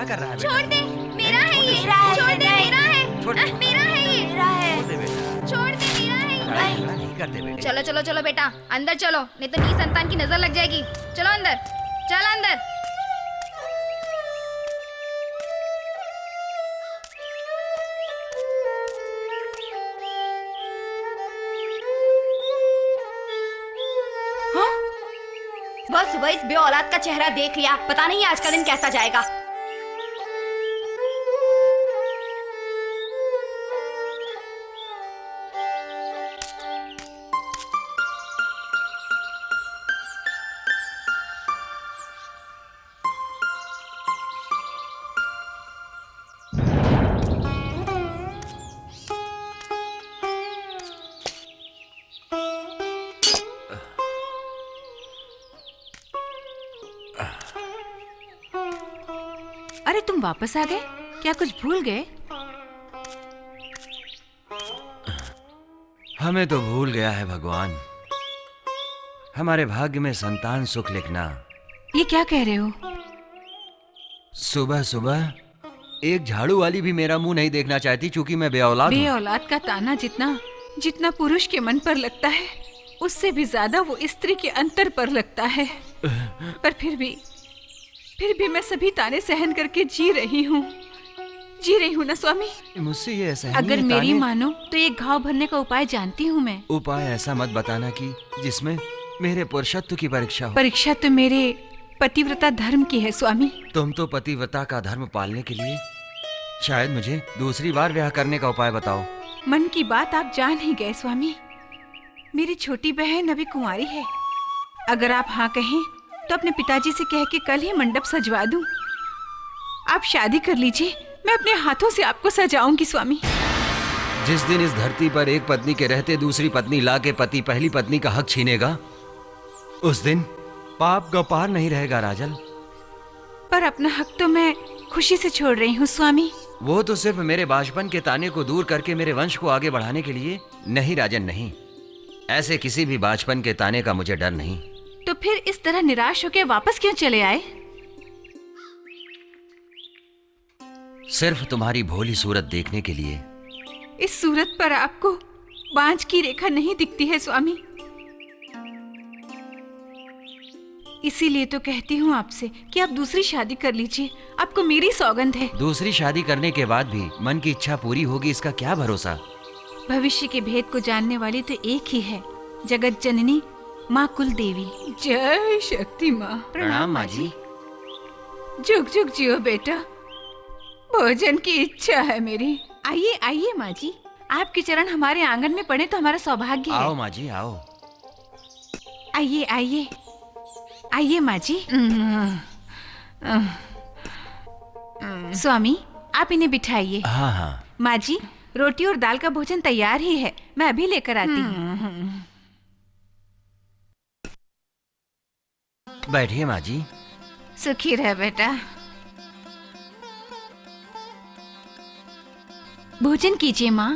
क्या कर रहा है? छोड़ दे, मेरा है ये। छोड़ दे, मेरा है। मेरा है ये। छोड़ दे बेटा। छोड़ दे, मेरा है ये। झगड़ा नहीं करते बेटे। चलो चलो चलो बेटा, अंदर चलो, नहीं तो नी संतान की नजर लग जाएगी। चलो अंदर, चल अंदर। बस सुबह इस बे औलाद का चेहरा देख लिया, पता नहीं आज का दिन कैसा जाएगा। अरे तुम वापस आ गए? क्या कुछ भूल गए? हमें तो भूल गया है भगवान। हमारे भाग्य में संतान सुख लिखना। ये क्या कह रहे हो? सुबह सुबह एक झाड़ू वाली भी मेरा मुंह नहीं देखना चाहती, क्योंकि मैं बेऔलाद हूँ। बेऔलाद का ताना जितना पुरुष के मन पर लगता है, उससे भी ज्यादा वो स्त्री के अंतर पर लगता है। पर फिर भी मैं सभी ताने सहन करके जी रही हूँ ना स्वामी। मुझसे ये ऐसा अगर मेरी मानो तो एक घाव भरने का उपाय जानती हूँ मैं। उपाय ऐसा मत बताना कि जिसमें मेरे पुरुषत्व की परीक्षा हो। परीक्षा तो मेरे पतिव्रता धर्म की है स्वामी। तुम तो पतिव्रता का धर्म पालने के लिए शायद मुझे दूसरी बार ब्याह करने का उपाय बताओ। मन की बात आप जान ही गए स्वामी। मेरी छोटी बहन अभी कुंवारी है। अगर आप हाँ कहें तो अपने पिताजी से कह के कल ही मंडप सजवा दूं। आप शादी कर लीजिए, मैं अपने हाथों से आपको सजाऊंगी स्वामी। जिस दिन इस धरती पर एक पत्नी के रहते दूसरी पत्नी ला के पति पहली पत्नी का हक छीनेगा, उस दिन पाप का पार नहीं रहेगा राजल। पर अपना हक तो मैं खुशी से छोड़ रही हूँ स्वामी। वो तो सिर्फ मेरे बाचपन के ताने को दूर करके मेरे वंश को आगे बढ़ाने के लिए। नहीं राजन नहीं, ऐसे किसी भी बाचपन के ताने का मुझे डर नहीं। तो फिर इस तरह निराश होकर वापस क्यों चले आए? सिर्फ तुम्हारी भोली सूरत देखने के लिए। इस सूरत पर आपको बांझ की रेखा नहीं दिखती है स्वामी। इसीलिए तो कहती हूँ आपसे कि आप दूसरी शादी कर लीजिए। आपको मेरी सौगंध है। दूसरी शादी करने के बाद भी मन की इच्छा पूरी होगी, इसका क्या भरोसा? भविष्य के भेद को जानने वाली तो एक ही है, जगत जननी माँ कुल देवी। जय शक्ति माँ। प्रणाम माँ जी। जुग जुग जियो बेटा, भोजन की इच्छा है मेरी। आइए आइए माँ जी, आपके चरण हमारे आंगन में पड़े तो हमारा सौभाग्य है। आओ माँ जी आओ। आइए आइए आइए माँ जी। स्वामी आप इन्हें बिठाइए। हाँ हाँ माँ जी, रोटी और दाल का भोजन तैयार ही है, मैं अभी लेकर आती हूँ। बैठिए माँ जी। सुखी रह बेटा। भोजन कीजिए माँ।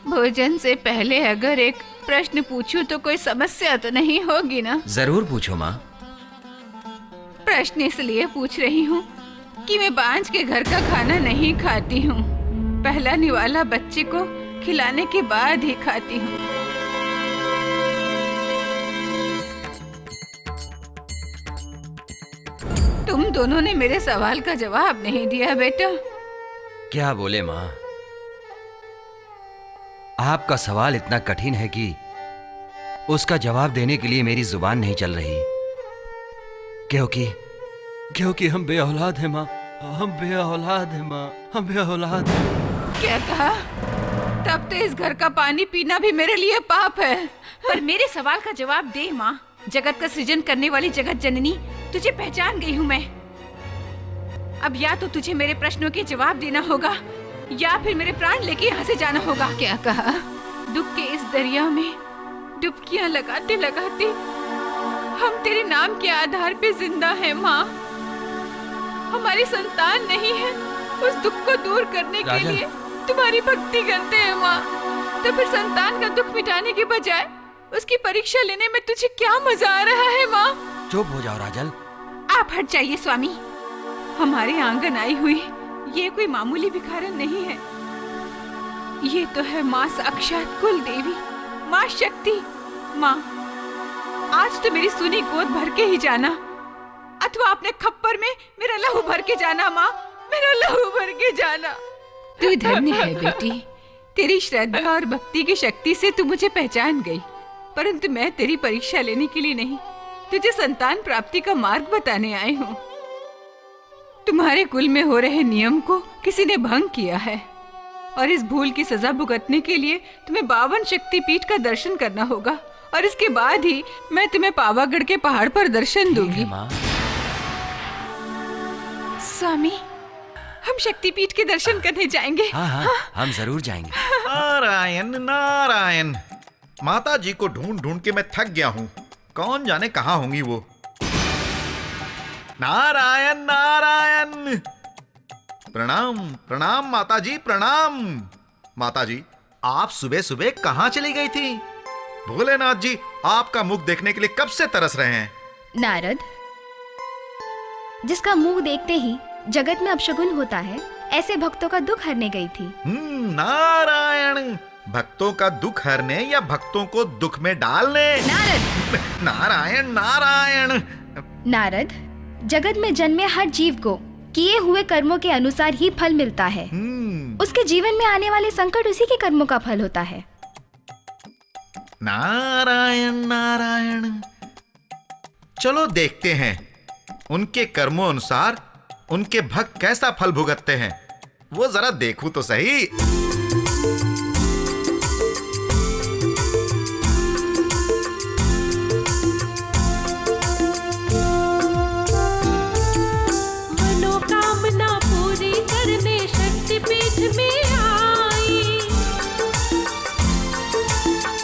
भोजन से पहले अगर एक प्रश्न पूछूं तो कोई समस्या तो नहीं होगी ना? जरूर पूछो माँ। प्रश्न इसलिए पूछ रही हूँ कि मैं बांझ के घर का खाना नहीं खाती हूँ। पहला निवाला बच्चे को खिलाने के बाद ही खाती हूँ। तुम दोनों ने मेरे सवाल का जवाब नहीं दिया बेटा। क्या बोले माँ? आपका सवाल इतना कठिन है कि उसका जवाब देने के लिए मेरी जुबान नहीं चल रही। क्योंकि हम बेऔलाद हैं माँ। हम बेऔलाद हैं माँ। हम बेऔलाद हैं। क्या कहा? तब तो इस घर का पानी पीना भी मेरे लिए पाप है। पर मेरे सवाल का जवाब दे माँ। जगत का सृजन करने वाली जगत जननी, तुझे पहचान गई हूँ मैं। अब या तो तुझे मेरे प्रश्नों के जवाब देना होगा या फिर मेरे प्राण लेके यहाँ से जाना होगा। क्या कहा? दुख के इस दरिया में डुबकियां लगाते लगाते हम तेरे नाम के आधार पे जिंदा हैं माँ। हमारी संतान नहीं है, उस दुख को दूर करने के लिए तुम्हारी भक्ति करते हैं माँ। तो फिर संतान का दुख मिटाने के बजाय उसकी परीक्षा लेने में तुझे क्या मजा आ रहा है माँ? चुप हो जाओ राजल। आप हट जाइए स्वामी। हमारे आंगन आई हुई ये कोई मामूली भिखारन नहीं है। ये तो है माँ साक्षात कुल देवी, माँ शक्ति। माँ, आज तो मेरी सूनी गोद भर के ही जाना, अथवा अपने खप्पर में मेरा लहू भर के जाना। माँ, मेरा लहू भर के जाना। तू धन्य है बेटी। तेरी श्रद्धा और भक्ति की शक्ति से तू मुझे पहचान गई, परंतु मैं तेरी परीक्षा लेने के लिए नहीं, तुझे संतान प्राप्ति का मार्ग बताने आई हूँ। तुम्हारे कुल में हो रहे नियम को किसी ने भंग किया है, और इस भूल की सजा भुगतने के लिए तुम्हें 52 शक्तिपीठ का दर्शन करना होगा, और इसके बाद ही मैं तुम्हें पावागढ़ के पहाड़ पर दर्शन दूंगी। स्वामी, हम शक्तिपीठ के दर्शन करने जाएंगे। हाँ, हम जरूर जाएंगे। नारायण नारायण। माता जी को ढूंढ ढूंढ के मैं थक गया हूँ, कौन जाने कहाँ होंगी वो। नारायण नारायण। प्रणाम प्रणाम माता जी, प्रणाम। माता जी, आप सुबह सुबह कहाँ चली गई थी? भोलेनाथ जी आपका मुख देखने के लिए कब से तरस रहे हैं। नारद, जिसका मुंह देखते ही जगत में अपशगुन होता है, ऐसे भक्तों का दुख हरने गई थी। नारायण। भक्तों का दुख हरने या भक्तों को दुख में डालने? नारद, नारायण नारायण। नारद, जगत में जन्मे हर जीव को किए हुए कर्मों के अनुसार ही फल मिलता है। उसके जीवन में आने वाले संकट उसी के कर्मों का फल होता है। नारायण नारायण। चलो देखते हैं उनके कर्मों अनुसार उनके भक्त कैसा फल भुगतते हैं, वो जरा देखूं तो सही। मनोकामना पूरी करने शक्तिपीठ में आई।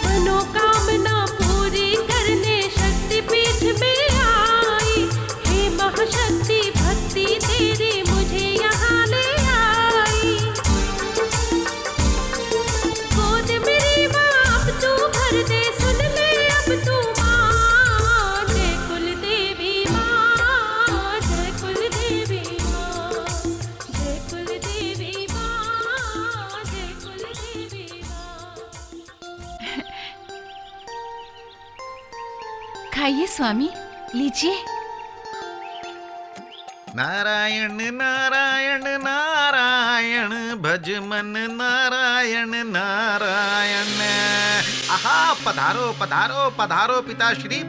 मनोकामना पूरी करने शक्तिपीठ में आई। हे महाशक्ति, भक्ति तेरी मुझे यहाँ ले आई। गोद मेरी माँ अब तू भर दे, सुन ले अब तू माँ। जय कुल देवी माँ, जय कुल देवी माँ, जय कुल देवी माँ, जय कुल देवी माँ। खाइए स्वामी, लीजिए। नारायण नारायण नारायण, भज मन नारायण नारायण। आहा, पधारो पधारो पधारो पिताश्री।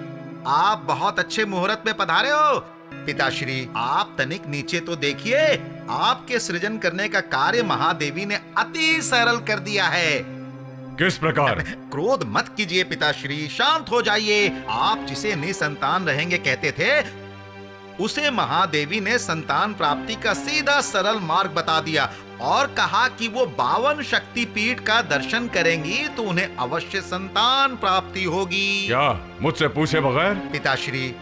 आप बहुत अच्छे मुहूर्त में पधारे हो। पिताश्री, आप तनिक नीचे तो देखिए, आपके सृजन करने का कार्य महादेवी ने अति सरल कर दिया है। किस प्रकार? क्रोध मत कीजिए पिताश्री, शांत हो जाइए। आप जिसे निसंतान रहेंगे कहते थे, उसे महादेवी ने संतान प्राप्ति का सीधा सरल मार्ग बता दिया और कहा कि वो 52 शक्तिपीठ का दर्शन करेंगी तो उन्हें अवश्य संतान प्राप्ति होगी। क्या मुझसे पूछे बगैर? पिताश्री,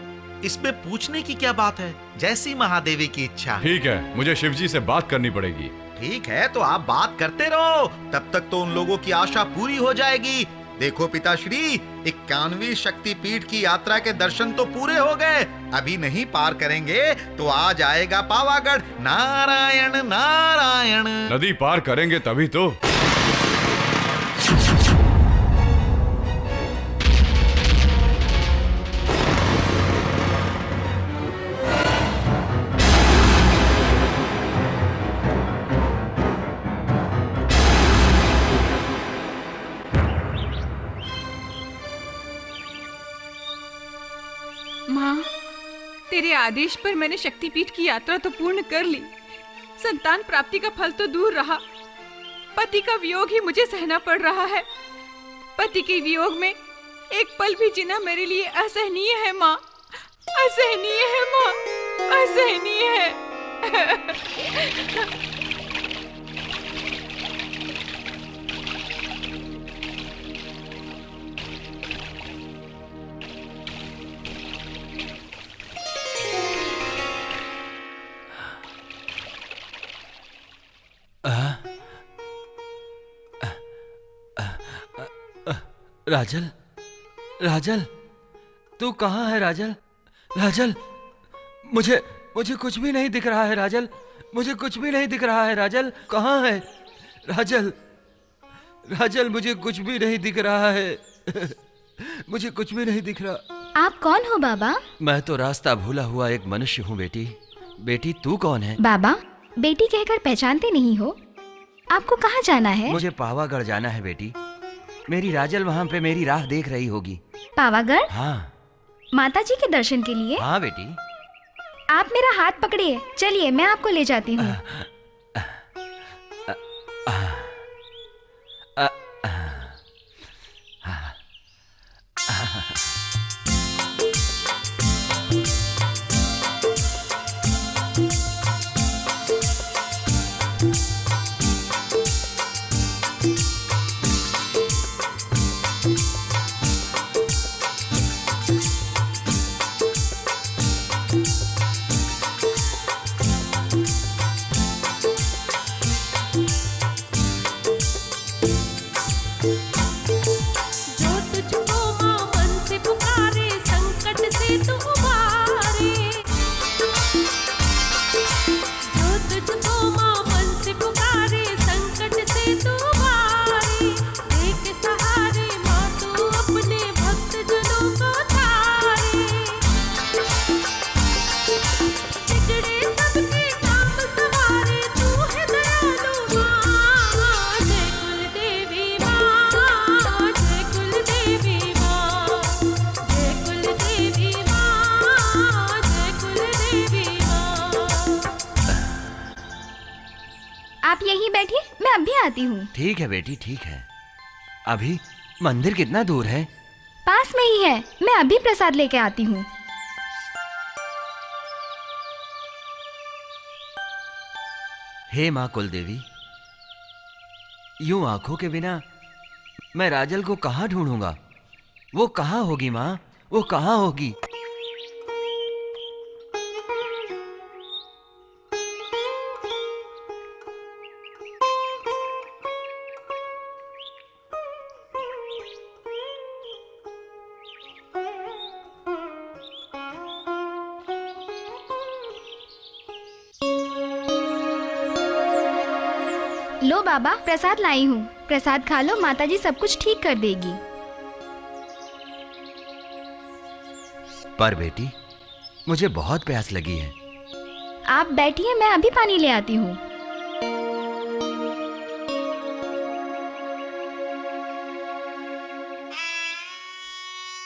इसमें पूछने की क्या बात है, जैसी महादेवी की इच्छा। ठीक है, मुझे शिवजी से बात करनी पड़ेगी। ठीक है, तो आप बात करते रहो, तब तक तो उन लोगों की आशा पूरी हो जाएगी। देखो पिताश्री, 91वीं शक्तिपीठ की यात्रा के दर्शन तो पूरे हो गए, अभी नहीं पार करेंगे तो आ जाएगा पावागढ़। नारायण नारायण। नदी पार करेंगे तभी तो। माँ, तेरे आदेश पर मैंने शक्तिपीठ की यात्रा तो पूर्ण कर ली। संतान प्राप्ति का फल तो दूर रहा, पति का वियोग ही मुझे सहना पड़ रहा है। पति के वियोग में एक पल भी जीना मेरे लिए असहनीय है माँ, असहनीय है माँ, असहनीय है। राजल, राजल, तू कहाँ है राजल? राजल, मुझे मुझे कुछ भी नहीं दिख रहा है राजल। मुझे कुछ भी नहीं दिख रहा है राजल। कहाँ है राजल? राजल, मुझे कुछ भी नहीं दिख रहा है। मुझे कुछ भी नहीं दिख रहा। आप कौन हो बाबा? मैं तो रास्ता भूला हुआ एक मनुष्य हूँ बेटी। बेटी, तू कौन है? बाबा, बेटी कहकर पहचानते नहीं हो? आपको कहाँ जाना है? मुझे पावागढ़ जाना है बेटी। मेरी राजल वहाँ पे मेरी राह देख रही होगी। पावागढ़? हाँ माता जी के दर्शन के लिए? हाँ बेटी। आप मेरा हाथ पकड़िए, चलिए मैं आपको ले जाती हूँ। जो तुझको माँ मन से पुकारे, संकट से तू उबारे। जो तुझको माँ मन से पुकारे, संकट से तू उबारे। देख सहारे माँ तू अपने भक्त जनों को तारे। बिगड़े सबके काम सवारे, तू है दयालु माँ। जय कुल देवी माँ, जय कुल देवी माँ, जय कुल देवी माँ, जय कुल देवी माँ। आप यहीं बैठिए, मैं अभी आती हूँ। ठीक है बेटी, ठीक है। अभी मंदिर कितना दूर है? पास में ही है, मैं अभी प्रसाद लेके आती हूँ। हे माँ कुलदेवी, यूं आंखों के बिना मैं राजल को कहाँ ढूंढूंगा? वो कहाँ होगी माँ? वो कहाँ होगी? लो बाबा, प्रसाद लाई हूँ। प्रसाद खा लो, माताजी सब कुछ ठीक कर देगी। पर बेटी, मुझे बहुत प्यास लगी है। आप बैठिए, मैं अभी पानी ले आती हूँ।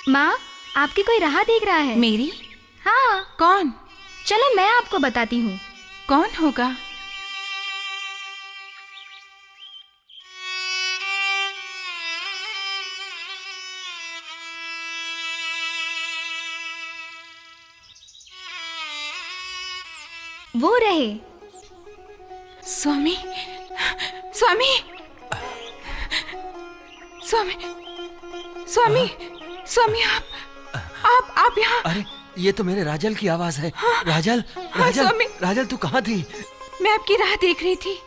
माँ, आपकी कोई राह देख रहा है। मेरी? हाँ, कौन? चलो मैं आपको बताती हूँ। कौन होगा? वो रहे। स्वामी, स्वामी, स्वामी, स्वामी, स्वामी, आप यहाँ? अरे, ये तो मेरे राजल की आवाज है। राजल, हाँ, राजल, स्वामी। राजल, तू कहाँ थी? मैं आपकी राह देख रही थी।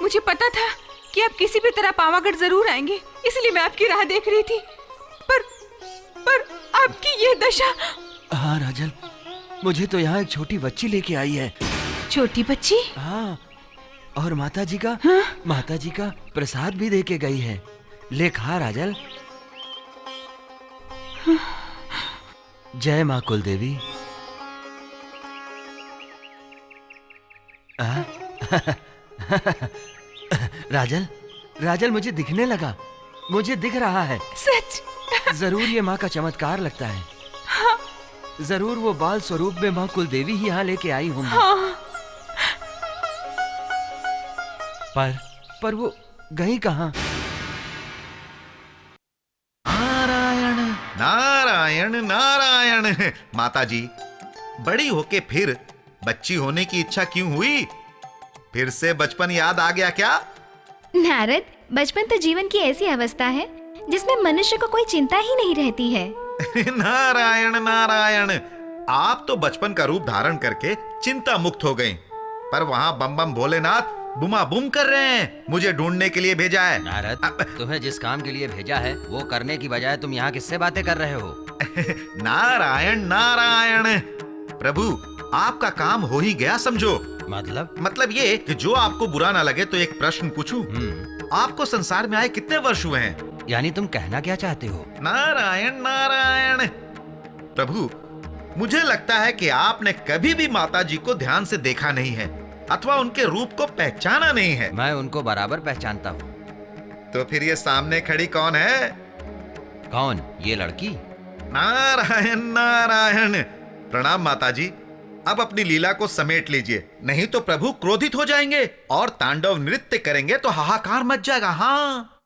मुझे पता था कि आप किसी भी तरह पावागढ़ जरूर आएंगे, इसलिए मैं आपकी राह देख रही थी। पर आपकी ये दशा। हाँ राजल, मुझे तो यहाँ एक छोटी बच्ची लेके आई है। छोटी बच्ची? हाँ, और माताजी का हाँ? माताजी का प्रसाद भी दे के गई है। ले खा राजल। जय माँ कुलदेवी। राजल, राजल, मुझे दिखने लगा। मुझे दिख रहा है। सच? जरूर ये माँ का चमत्कार लगता है। हाँ। जरूर वो बाल स्वरूप में माँ कुलदेवी ही यहाँ लेके आई होंगी। हाँ। पर वो गई कहाँ? नारायण नारायण नारायण। माताजी, बड़ी होके फिर बच्ची होने की इच्छा क्यों हुई? फिर से बचपन याद आ गया क्या? नारद, बचपन तो जीवन की ऐसी अवस्था है जिसमें मनुष्य को कोई चिंता ही नहीं रहती है। नारायण नारायण, आप तो बचपन का रूप धारण करके चिंता मुक्त हो गए, पर वहां बम बम भोलेनाथ बुमा बुम कर रहे हैं, मुझे ढूंढने के लिए भेजा है। नारद, तुम्हें जिस काम के लिए भेजा है वो करने की बजाय तुम यहाँ किससे बातें कर रहे हो? नारायण नारायण। प्रभु, आपका काम हो ही गया समझो। मतलब ये कि जो आपको बुरा ना लगे तो एक प्रश्न पूछूं। आपको संसार में आए कितने वर्ष हुए हैं? यानी तुम कहना क्या चाहते हो? नारायण नारायण। प्रभु, मुझे लगता है कि आपने कभी भी माता जी को ध्यान से देखा नहीं है अथवा उनके रूप को पहचाना नहीं है। मैं उनको बराबर पहचानता हूँ। तो फिर ये सामने खड़ी कौन है? कौन? ये लड़की? नारायण नारायण। प्रणाम माता जी। अब अपनी लीला को समेट लीजिए, नहीं तो प्रभु क्रोधित हो जाएंगे और तांडव नृत्य करेंगे तो हाहाकार मच जाएगा। हाँ,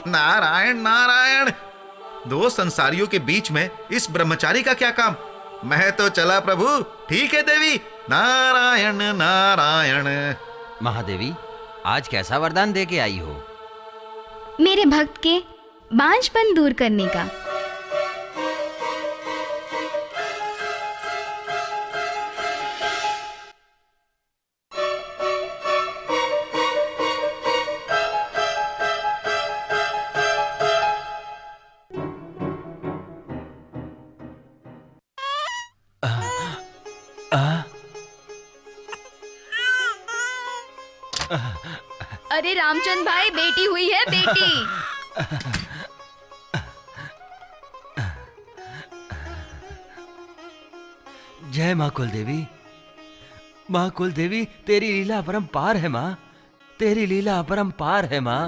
नारायण नारायण। दो संसारियों के बीच में इस ब्रह्मचारी का क्या काम? मैं तो चला प्रभु। ठीक है देवी। नारायण नारायण। महादेवी, आज कैसा वरदान दे के आई हो? मेरे भक्त के बांझपन दूर करने का। अरे रामचंद भाई, बेटी हुई है, बेटी। जय माँ कुलदेवी। माँ कुलदेवी, तेरी लीला अपरंपार है माँ, तेरी लीला अपरंपार है माँ।